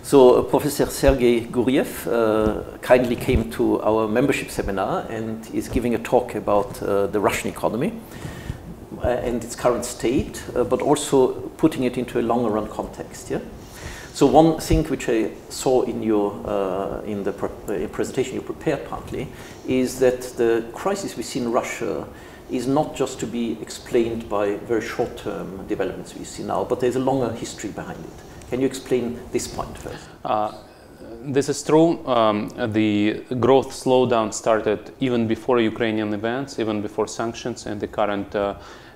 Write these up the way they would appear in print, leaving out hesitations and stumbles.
So Professor Sergei Guriev kindly came to our membership seminar and is giving a talk about the Russian economy and its current state, but also putting it into a longer run context. Yeah? So one thing which I saw in your in the presentation you prepared partly is that the crisis we see in Russia is not just to be explained by very short-term developments we see now, but there's a longer history behind it. Can you explain this point first? This is true. The growth slowdown started even before Ukrainian events, even before sanctions and the current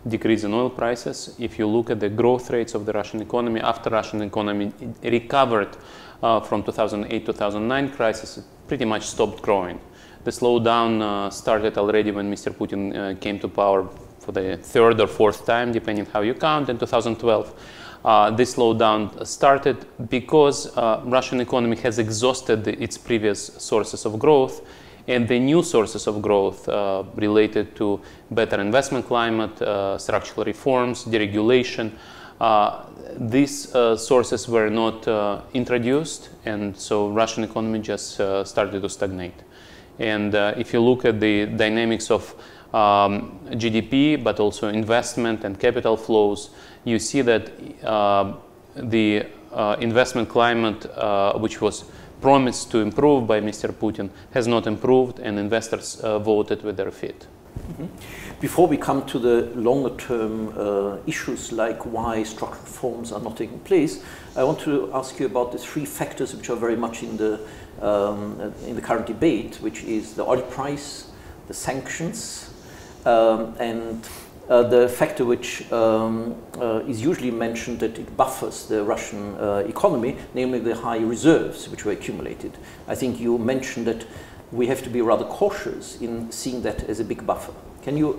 decrease in oil prices. If you look at the growth rates of the Russian economy, after Russian economy recovered from 2008-2009 crisis, it pretty much stopped growing. The slowdown started already when Mr. Putin came to power for the third or fourth time, depending how you count, in 2012. This slowdown started because Russian economy has exhausted its previous sources of growth, and the new sources of growth related to better investment climate, structural reforms, deregulation. These sources were not introduced, and so Russian economy just started to stagnate. And if you look at the dynamics of GDP, but also investment and capital flows, you see that the investment climate, which was promised to improve by Mr. Putin, has not improved, and investors voted with their feet. Mm-hmm. Before we come to the longer-term issues like why structural reforms are not taking place, I want to ask you about the three factors which are very much in the current debate, which is the oil price, the sanctions, and the factor which is usually mentioned that it buffers the Russian economy, namely the high reserves which were accumulated. I think you mentioned that we have to be rather cautious in seeing that as a big buffer. Can you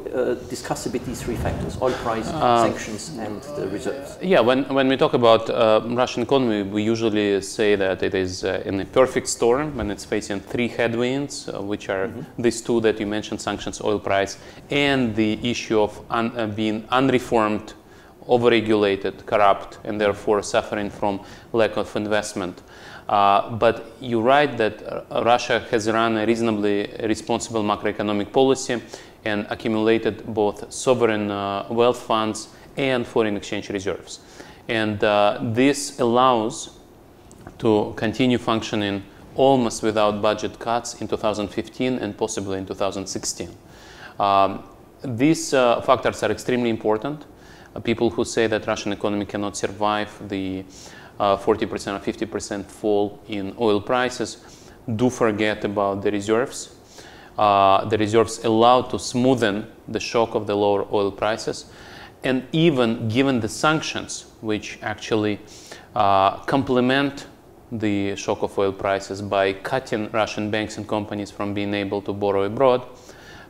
discuss a bit these three factors, oil price, sanctions, and the reserves? Yeah, when we talk about Russian economy, we usually say that it is in a perfect storm when it's facing three headwinds, which are these two that you mentioned, sanctions, oil price, and the issue of being unreformed, overregulated, corrupt, and therefore suffering from lack of investment. But you're right that Russia has run a reasonably responsible macroeconomic policy and accumulated both sovereign wealth funds and foreign exchange reserves. And this allows to continue functioning almost without budget cuts in 2015 and possibly in 2016. These factors are extremely important. People who say that Russian economy cannot survive the 40% or 50% fall in oil prices do forget about the reserves. The reserves allow to smoothen the shock of the lower oil prices, and even given the sanctions, which actually complement the shock of oil prices by cutting Russian banks and companies from being able to borrow abroad,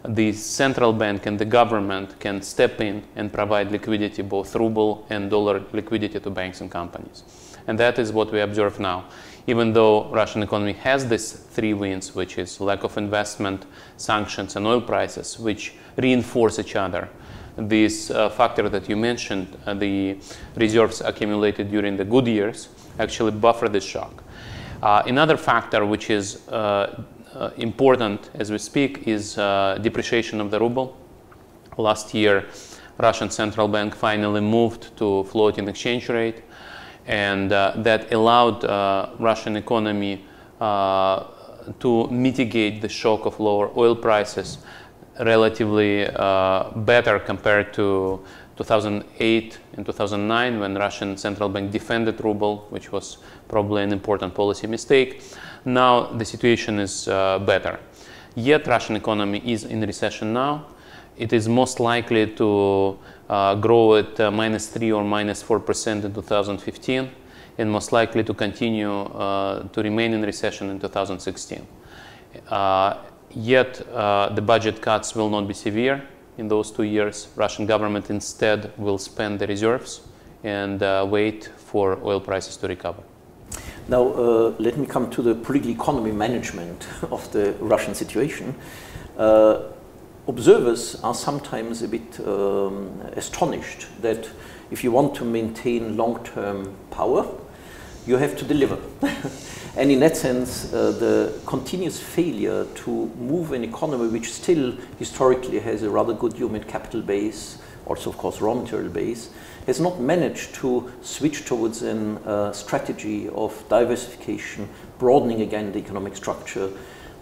the central bank and the government can step in and provide liquidity, both ruble and dollar liquidity, to banks and companies. And that is what we observe now. Even though Russian economy has these three wins, which is lack of investment, sanctions, and oil prices, which reinforce each other, this factor that you mentioned, the reserves accumulated during the good years, actually buffer this shock. Another factor which is important as we speak is depreciation of the ruble. Last year, Russian central bank finally moved to floating exchange rate, and that allowed Russian economy to mitigate the shock of lower oil prices relatively better compared to 2008 and 2009, when Russian central bank defended ruble, which was probably an important policy mistake. Now the situation is better. Yet Russian economy is in recession now. It is most likely to grow at -3 or -4% in 2015, and most likely to continue to remain in recession in 2016. Yet the budget cuts will not be severe in those 2 years. Russian government instead will spend the reserves and wait for oil prices to recover. Now let me come to the political economy management of the Russian situation. Observers are sometimes a bit astonished that if you want to maintain long-term power, you have to deliver. And in that sense, the continuous failure to move an economy which still historically has a rather good human capital base, also of course raw material base, has not managed to switch towards a strategy of diversification, broadening again the economic structure,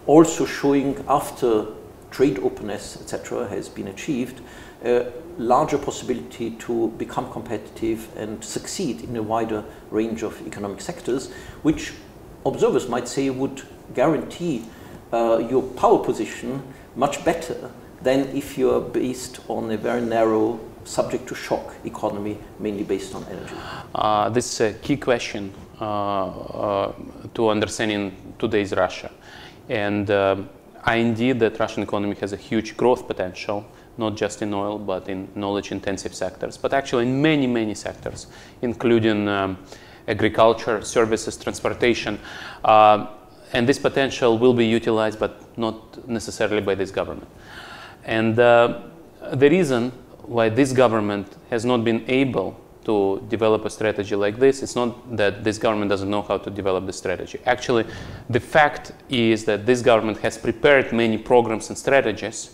also showing after trade openness, etc., has been achieved, a larger possibility to become competitive and succeed in a wider range of economic sectors, which observers might say would guarantee your power position much better than if you are based on a very narrow, subject to shock economy, mainly based on energy. This is a key question to understanding today's Russia. And indeed, that Russian economy has a huge growth potential, not just in oil, but in knowledge-intensive sectors, but actually in many, many sectors, including agriculture, services, transportation. And this potential will be utilized, but not necessarily by this government. And the reason why this government has not been able to develop a strategy like this, it's not that this government doesn't know how to develop the strategy. Actually, the fact is that this government has prepared many programs and strategies.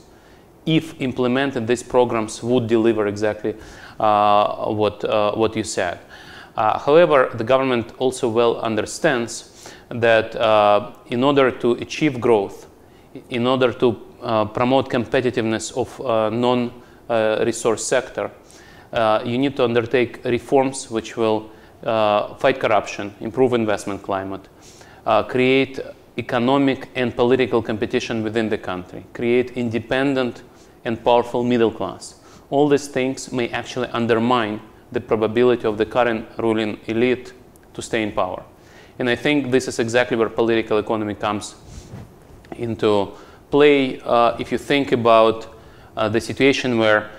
If implemented, these programs would deliver exactly what you said. However, the government also well understands that in order to achieve growth, in order to promote competitiveness of non-resource sector, you need to undertake reforms which will fight corruption, improve investment climate, create economic and political competition within the country, create independent and powerful middle class. All these things may actually undermine the probability of the current ruling elite to stay in power. And I think this is exactly where political economy comes into play. If you think about the situation where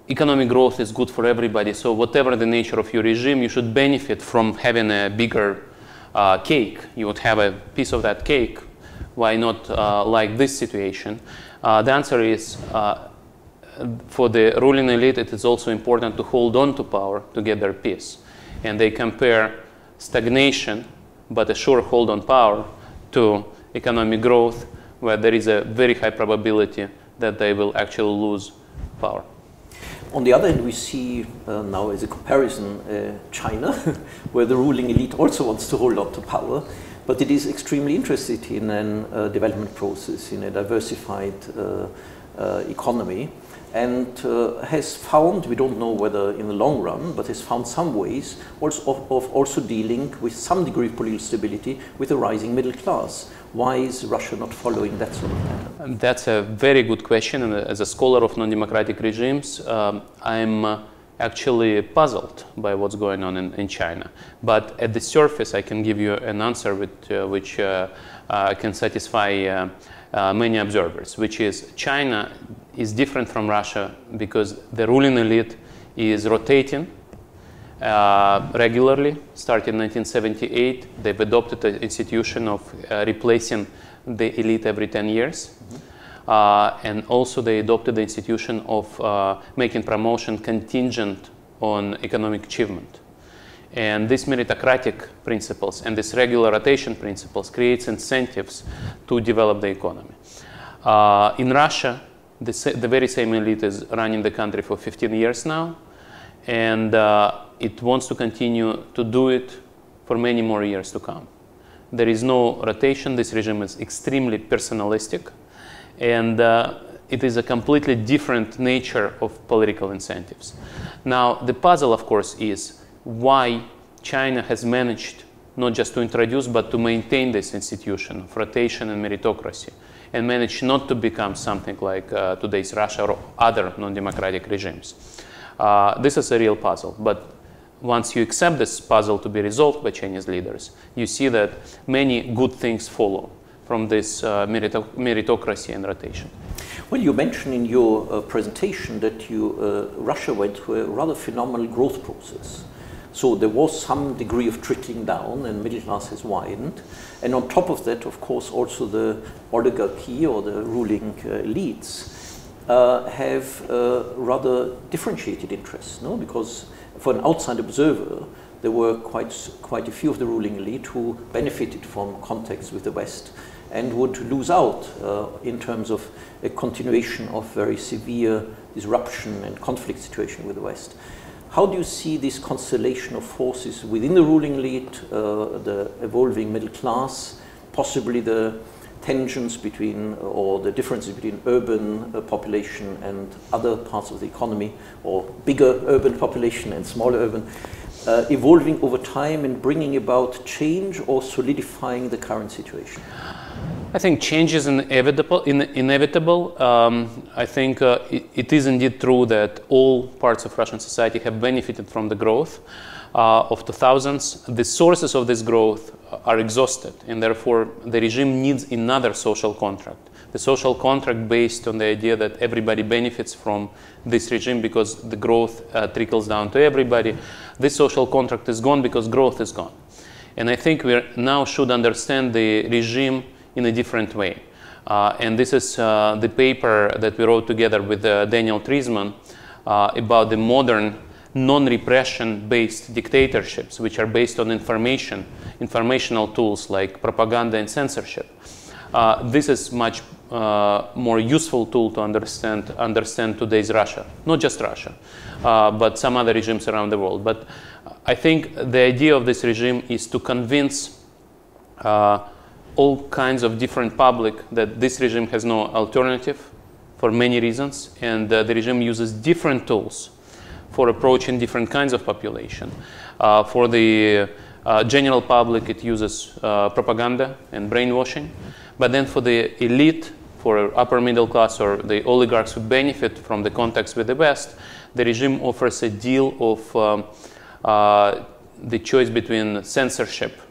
economic growth is good for everybody, so whatever the nature of your regime, you should benefit from having a bigger cake. You would have a piece of that cake. Why not like this situation? The answer is for the ruling elite, it is also important to hold on to power to get their piece. And they compare stagnation, but a sure hold on power, to economic growth, where there is a very high probability that they will actually lose power. On the other hand, we see now as a comparison China, where the ruling elite also wants to hold on to power, but it is extremely interested in a development process, in a diversified economy, and has found, we don't know whether in the long run, but has found some ways of also dealing with some degree of political stability with a rising middle class. Why is Russia not following that sort of pattern? That's a very good question, and as a scholar of non-democratic regimes, I'm actually puzzled by what's going on in China. But at the surface, I can give you an answer which can satisfy many observers, which is China is different from Russia because the ruling elite is rotating regularly. Starting in 1978, they've adopted the institution of replacing the elite every 10 years. And also they adopted the institution of making promotion contingent on economic achievement. And these meritocratic principles and this regular rotation principles creates incentives to develop the economy. In Russia, the very same elite is running the country for 15 years now, and it wants to continue to do it for many more years to come. There is no rotation. This regime is extremely personalistic, and it is a completely different nature of political incentives. Now, the puzzle, of course, is why China has managed not just to introduce, but to maintain this institution of rotation and meritocracy, and managed not to become something like today's Russia or other non-democratic regimes. This is a real puzzle, but once you accept this puzzle to be resolved by Chinese leaders, you see that many good things follow from this meritocracy and rotation. Well, you mentioned in your presentation that Russia went through a rather phenomenal growth process. So there was some degree of trickling down, and middle class has widened. And on top of that, of course, also the oligarchy or the ruling elites have rather differentiated interests, no? Because for an outside observer, there were quite a few of the ruling elite who benefited from contacts with the West and would lose out in terms of a continuation of very severe disruption and conflict situation with the West. How do you see this constellation of forces within the ruling elite, the evolving middle class, possibly the tensions between or the differences between urban population and other parts of the economy, or bigger urban population and smaller urban, evolving over time and bringing about change or solidifying the current situation? I think change is inevitable. I think it is indeed true that all parts of Russian society have benefited from the growth of 2000s. The sources of this growth are exhausted, and therefore the regime needs another social contract. The social contract based on the idea that everybody benefits from this regime because the growth trickles down to everybody. This social contract is gone because growth is gone. And I think we now should understand the regime in a different way. And this is the paper that we wrote together with Daniel Treisman about the modern non-repression based dictatorships, which are based on informational tools like propaganda and censorship. This is much more useful tool to understand today's Russia, not just Russia, but some other regimes around the world. But I think the idea of this regime is to convince all kinds of different public that this regime has no alternative for many reasons, and the regime uses different tools for approaching different kinds of population. For the general public, it uses propaganda and brainwashing, but then for the elite, for upper middle class or the oligarchs who benefit from the contacts with the West, the regime offers a deal of the choice between censorship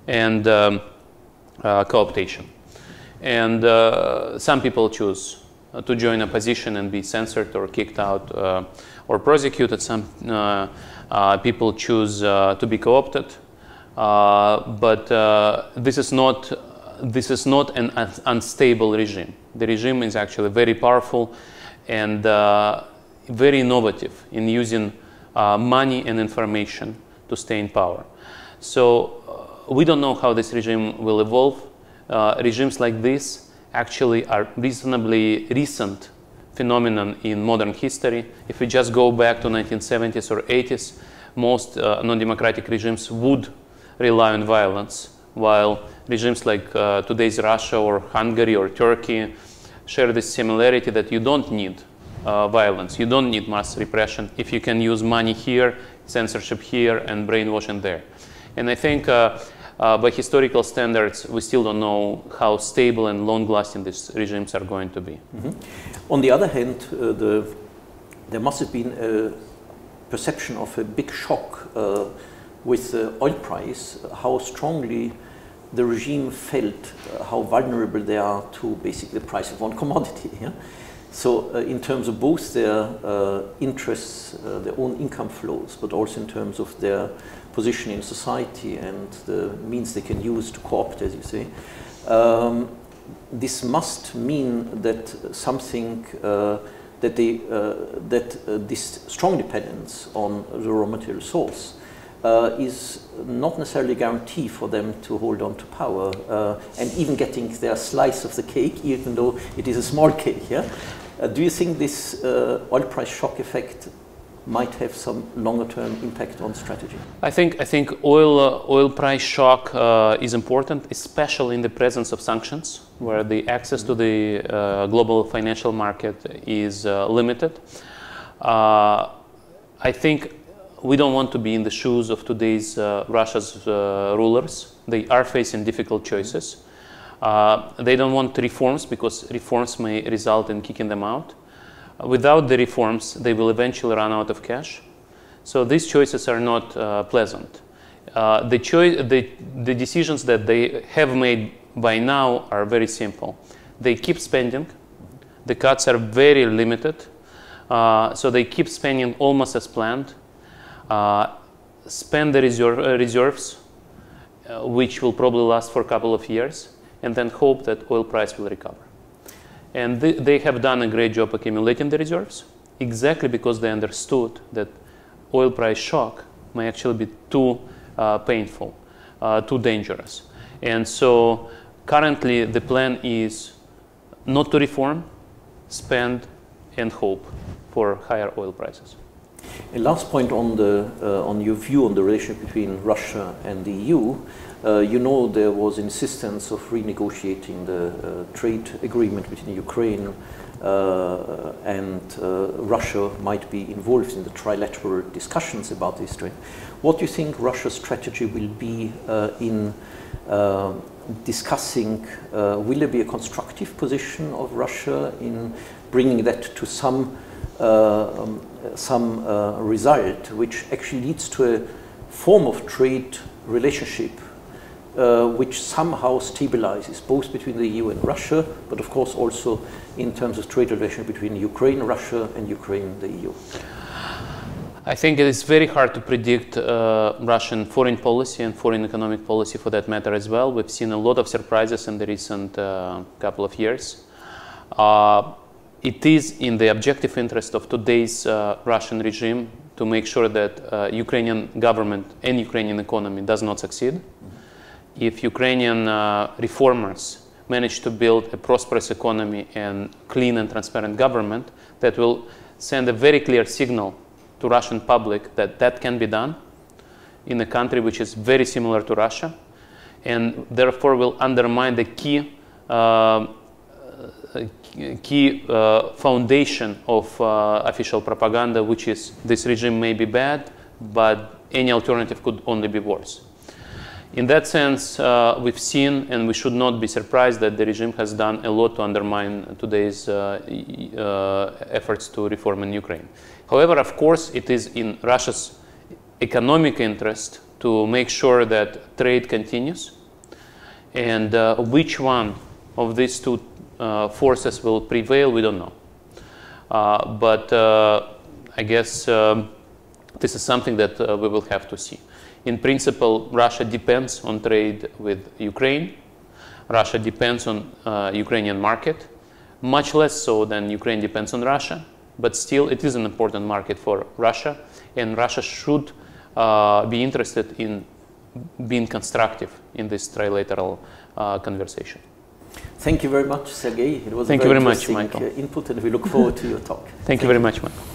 and co-optation. And some people choose to join opposition and be censored or kicked out or prosecuted. Some people choose to be co-opted. But this is not an unstable regime. The regime is actually very powerful and very innovative in using money and information to stay in power. So we don't know how this regime will evolve. Regimes like this actually are reasonably recent phenomenon in modern history. If we just go back to 1970s or 80s, most non-democratic regimes would rely on violence, while regimes like today's Russia or Hungary or Turkey share this similarity that you don't need violence, you don't need mass repression if you can use money here, censorship here, and brainwashing there. And I think by historical standards, we still don't know how stable and long-lasting these regimes are going to be. On the other hand, there must have been a perception of a big shock with the oil price, how strongly the regime felt how vulnerable they are to basically the price of one commodity. Yeah? So in terms of both their interests, their own income flows, but also in terms of their position in society and the means they can use to co-opt, as you say, this must mean that something this strong dependence on the raw material source is not necessarily a guarantee for them to hold on to power and even getting their slice of the cake, even though it is a small cake. Yeah? Do you think this oil price shock effect might have some longer-term impact on strategy? I think oil price shock is important, especially in the presence of sanctions, where the access to the global financial market is limited. I think we don't want to be in the shoes of today's Russia's rulers. They are facing difficult choices. They don't want reforms because reforms may result in kicking them out. Without the reforms, they will eventually run out of cash. So these choices are not pleasant. The decisions that they have made by now are very simple. They keep spending. The cuts are very limited. So they keep spending almost as planned. Spend the reserves, which will probably last for a couple of years, and then hope that oil price will recover. And they have done a great job accumulating the reserves, exactly because they understood that oil price shock may actually be too painful, too dangerous. And so currently the plan is not to reform, spend, and hope for higher oil prices. A last point on on your view on the relationship between Russia and the EU. You know, there was insistence of renegotiating the trade agreement between Ukraine and Russia might be involved in the trilateral discussions about this trade. What do you think Russia's strategy will be in discussing? Will there be a constructive position of Russia in bringing that to some result which actually leads to a form of trade relationship which somehow stabilizes both between the EU and Russia, but of course also in terms of trade relations between Ukraine, Russia, and Ukraine, the EU? I think it is very hard to predict Russian foreign policy and foreign economic policy for that matter as well. We've seen a lot of surprises in the recent couple of years. It is in the objective interest of today's Russian regime to make sure that Ukrainian government and Ukrainian economy does not succeed. If Ukrainian reformers manage to build a prosperous economy and clean and transparent government, that will send a very clear signal to Russian public that that can be done in a country which is very similar to Russia, and therefore will undermine the key foundation of official propaganda, which is this regime may be bad, but any alternative could only be worse. In that sense, we've seen, and we should not be surprised, that the regime has done a lot to undermine today's efforts to reform in Ukraine. However, of course, it is in Russia's economic interest to make sure that trade continues, and which one of these two forces will prevail, we don't know. But I guess this is something that we will have to see. In principle, Russia depends on trade with Ukraine. Russia depends on Ukrainian market, much less so than Ukraine depends on Russia. But still, it is an important market for Russia, and Russia should be interested in being constructive in this trilateral conversation. Thank you very much, Sergei. It was Thank a you very very much, interesting Michael. Input, and we look forward to your talk. Thank you very much, Michael.